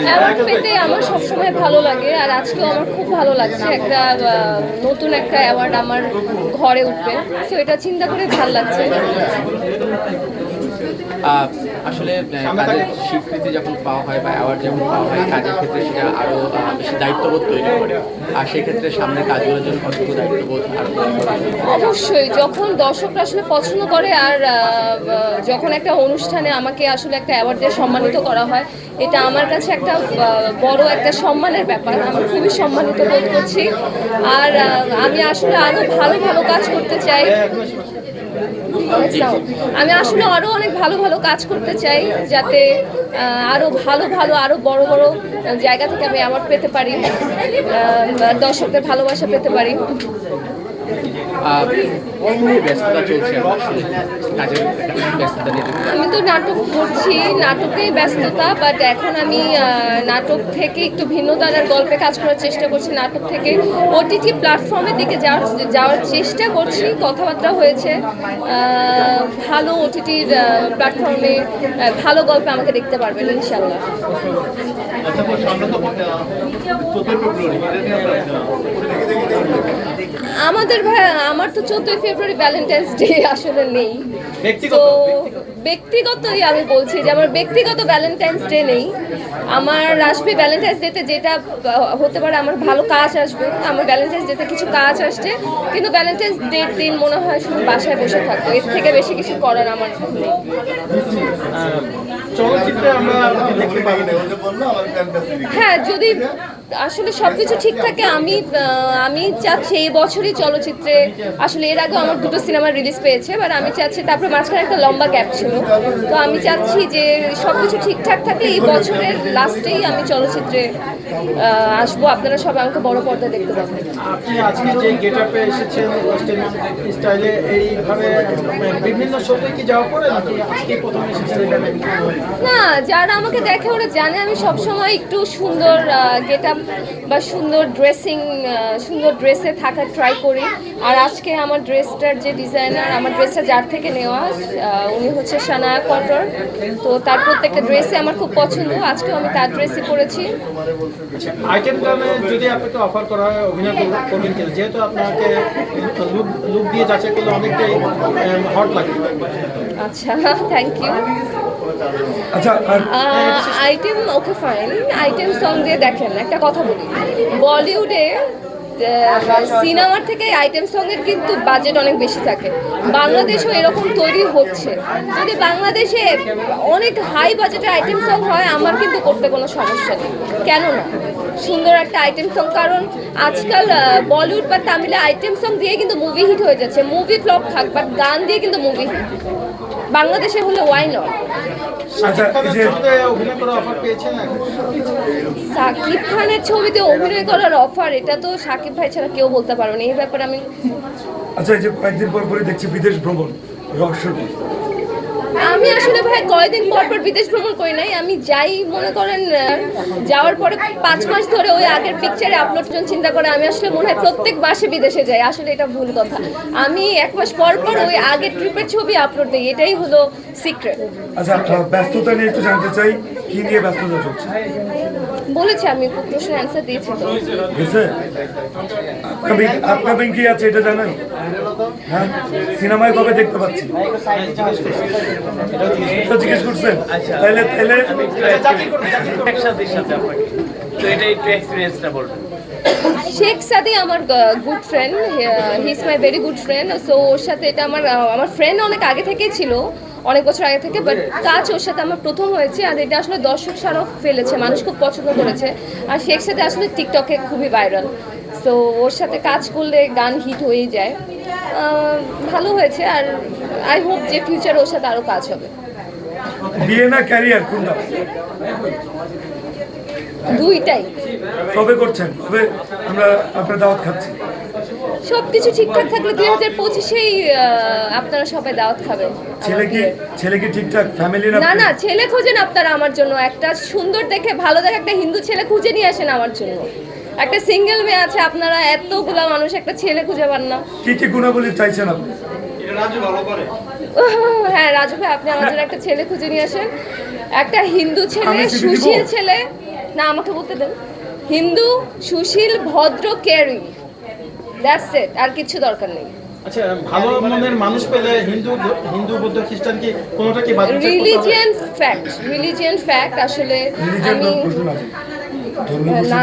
Award পেতে আমার সবসময় ভালো লাগে, আর আজকেও আমার খুব ভালো লাগছে। একটা নতুন একটা অ্যাওয়ার্ড আমার ঘরে উঠবে, তো এটা চিন্তা করে ভালো লাগছে। আসলে কাজের স্বীকৃতি যখন পাওয়া হয় বা অ্যাওয়ার্ড যখন পাওয়া হয় কাজের ক্ষেত্রে সেটা আরও বেশি দায়িত্ববোধ তৈরি করে। আর সেক্ষেত্রে সামনে কাজগুলোর জন্য কতটুকু দায়িত্ববোধ আরও অবশ্যই যখন দর্শকরা আসলে পছন্দ করে, আর যখন একটা অনুষ্ঠানে আমাকে আসলে একটা অ্যাওয়ার্ড দিয়ে সম্মানিত করা হয়, এটা আমার কাছে একটা বড় একটা সম্মানের ব্যাপার। আমি খুবই সম্মানিত বোধ করছি, আর আমি আসলে আরও ভালো ভালো কাজ করতে চাই। আমি আসলে আরও অনেক ভালো ভালো কাজ করতে চাই, যাতে আরও ভালো ভালো আরও বড় বড় জায়গা থেকে আমি অ্যাওয়ার্ড পেতে পারি, দর্শকদের ভালোবাসা পেতে পারি। ব্যস্ততা চলছে কাজের ব্যস্ততা নিয়ে? আমি তো নাটক করছি, নাটকেই ব্যস্ততা, বাট এখন আমি নাটক থেকে একটু ভিন্ন ধারার গল্পে কাজ করার চেষ্টা করছি। নাটক থেকে ওটিটি প্ল্যাটফর্মের দিকে যাওয়ার চেষ্টা করছি, কথাবার্তা হয়েছে। ভালো ওটিটির প্ল্যাটফর্মে ভালো গল্পে আমাকে দেখতে পারবেন ইনশাল্লাহ। আমার তো 14 ফেব্রুয়ারি ভ্যালেন্টাইন্স ডে আসলে নেই, তো ব্যক্তিগতই আমি বলছি যে আমার ব্যক্তিগত ভ্যালেন্টাইন্স ডে নেই। আমার আসবে ভ্যালেন্টাইন্স ডেতে, যেটা হতে পারে আমার ভালো কাজ আসবে। আমার ভ্যালেন্টাইন্স ডেতে কিছু কাজ আসছে, কিন্তু ভ্যালেন্টাইন্স ডের দিন মনে হয় শুধু বাসায় বসে থাকবো, এর থেকে বেশি কিছু করার আমার নেই। চলচ্চিত্রে আমরা দেখতে পাই হ্যাঁ, যদি আসলে সবকিছু ঠিক থাকে, আমি চাচ্ছি এই বছরই চলচ্চিত্রে, আসলে এর আগে আমার দুটো সিনেমা রিলিজ পেয়েছে, বাট আমি চাচ্ছি, তারপরে মাঝখানে একটা লম্বা গ্যাপ ছিল, তো আমি চাচ্ছি যে সবকিছু ঠিকঠাক থাকলে এই বছরের লাস্টেই আমি চলচ্চিত্রে আসবো। আপনারা সবাই আমাকে বড় পর্দায় দেখতে পাবেন। আপনি আজকে যে গেটআপে এসেছেন ওয়েস্টার্ন স্টাইলে, এইভাবে বিভিন্ন শোতে কি যাওয়া পরে নাকি আজকে প্রথম এসেছেন? না, যারা আমাকে দেখে ওরা জানে আমি সবসময় একটু সুন্দর গেটআপ বা সুন্দর ড্রেসে থাকার ট্রাই করি। আর আজকে আমার ড্রেসটার যে ডিজাইনার, আমার ড্রেসটা যার থেকে নেওয়া, উনি হচ্ছে সানায়া কটর, তো তার প্রত্যেকটা ড্রেসই আমার খুব পছন্দ। আজকেও আমি তার ড্রেসই পরেছি। আইটেম গানে যদি আপনাকে অফার করা হয় অভিনয় করবেন কিনা, যেহেতু আপনাকে লুক দিয়ে যাচাই করলে অনেকটাই হট লাগে। আচ্ছা, থ্যাংক ইউ। আচ্ছা, item okay fine, item song দিয়ে দেখেন, একটা কথা বলি, বলিউডে সিনেমার থেকে আইটেম সঙ্গের কিন্তু বাজেট অনেক বেশি থাকে। বাংলাদেশও এরকম তৈরি হচ্ছে। যদি বাংলাদেশে অনেক হাই বাজেটের আইটেম সং হয়, আমার কিন্তু করতে কোনো সমস্যা নেই। কেন না, সুন্দর একটা আইটেম সং, কারণ আজকাল বলিউড বা তামিলে আইটেম সং দিয়ে কিন্তু মুভি হিট হয়ে যাচ্ছে। মুভি ফ্লপ থাক, বাট গান দিয়ে কিন্তু মুভি হিট। বাংলাদেশে হলে ওয়াই নট। সাকিব খানের ছবিতে অভিনয় করার অফার, এটা তো সাকিব ভাই ছাড়া কেউ বলতে পারবে না। এই ব্যাপারে আমি আচ্ছা, এই যে কয়েকদিন পর পরে দেখছি বিদেশ ভ্রমণ রহস্যটি, আমি আসলে ভাই কয়েকদিন পর পর বিদেশ ভ্রমণ করি নাই। আমি যাই, মনে করেন যাওয়ার পরে 5 মাস ধরে ওই আগের পিকচারে আপলোড চিন্তা করে আমি আসলে মনে হয় প্রত্যেক মাসে বিদেশে যাই। আসলে এটা ভুল কথা। আমি 1 মাস পর পর ওই আগের ট্রিপের ছবি আপলোড দিই, এটাই হলো সিক্রেট। আচ্ছা, ব্যস্ততা নিয়ে একটু জানতে চাই, কি নিয়ে ব্যস্ততা চলছে? বলেছি, আমি প্রশ্নের অ্যান্সার দিয়েছি তো। আপকামিং কি আছে এটা জানেন? হ্যাঁ, সিনেমায় কবে দেখতে পাচ্ছি এটা জিজ্ঞেস করছেন? তাইলে শেখ সাদি আমার good friend, he is my very good friend. So ওর সাথে এটা আমার ফ্রেন্ড অনেক আগে থেকেই ছিল, অনেক বছর আগে থেকে, বাট কাজ ওর সাথে আমার প্রথম হয়েছে। আর এটা আসলে দর্শক সারাও ফেলেছে, মানুষ খুব পছন্দ করেছে। আর শেখ সাদি আসলে টিকটকে খুবই ভাইরাল, সো ওর সাথে কাজ করলে গান হিট হয়েই যায়। ভালো হয়েছে, আর আই হোপ যে ফিউচারে ওর সাথে আরও কাজ হবে। বিয়ে না ক্যারিয়ার কোনটা? দুইটাই। কবে করছেন? কবে আমরা আপনার দাওয়াত খাচ্ছি? সবকিছু ঠিকঠাক থাকলে 2025-এই আপনারা সবাই দাওয়াত খাবেন। ছেলে কি ঠিকঠাক ফ্যামিলি না? না, ছেলে খোঁজেন আপনারা আমার জন্য। একটা সুন্দর দেখে, ভালো দেখে একটা হিন্দু ছেলে খুঁজে নিয়ে আসেন আমার জন্য। একটা সিঙ্গেল মেয়ে আছে, আপনারা এতগুলা মানুষ একটা ছেলে খুঁজে পান না। কি গুণাবলী চাইছেন আপনি? হ্যাঁ রাজু ভাই, আপনি আমার জন্য একটা ছেলে খুঁজে নিয়ে আসেন, একটা হিন্দু ছেলে, সুশীল ছেলে। না আমাকে বলতে দেন। হিন্দু, সুশীল, ভদ্র, কেয়ারিং, দ্যাটস ইট, আর কিছু দরকার নেই। আচ্ছা, ভালো মনের মানুষ পেলে হিন্দু বৌদ্ধ খ্রিস্টান কি কোনোটা কি বাদ check করতে হবে? রিলিজিয়ান ফ্যাক্ট আসলে রিলিজিয়ান আমি প্রশ্ন আছে ধর্মীয় প্রশ্ন না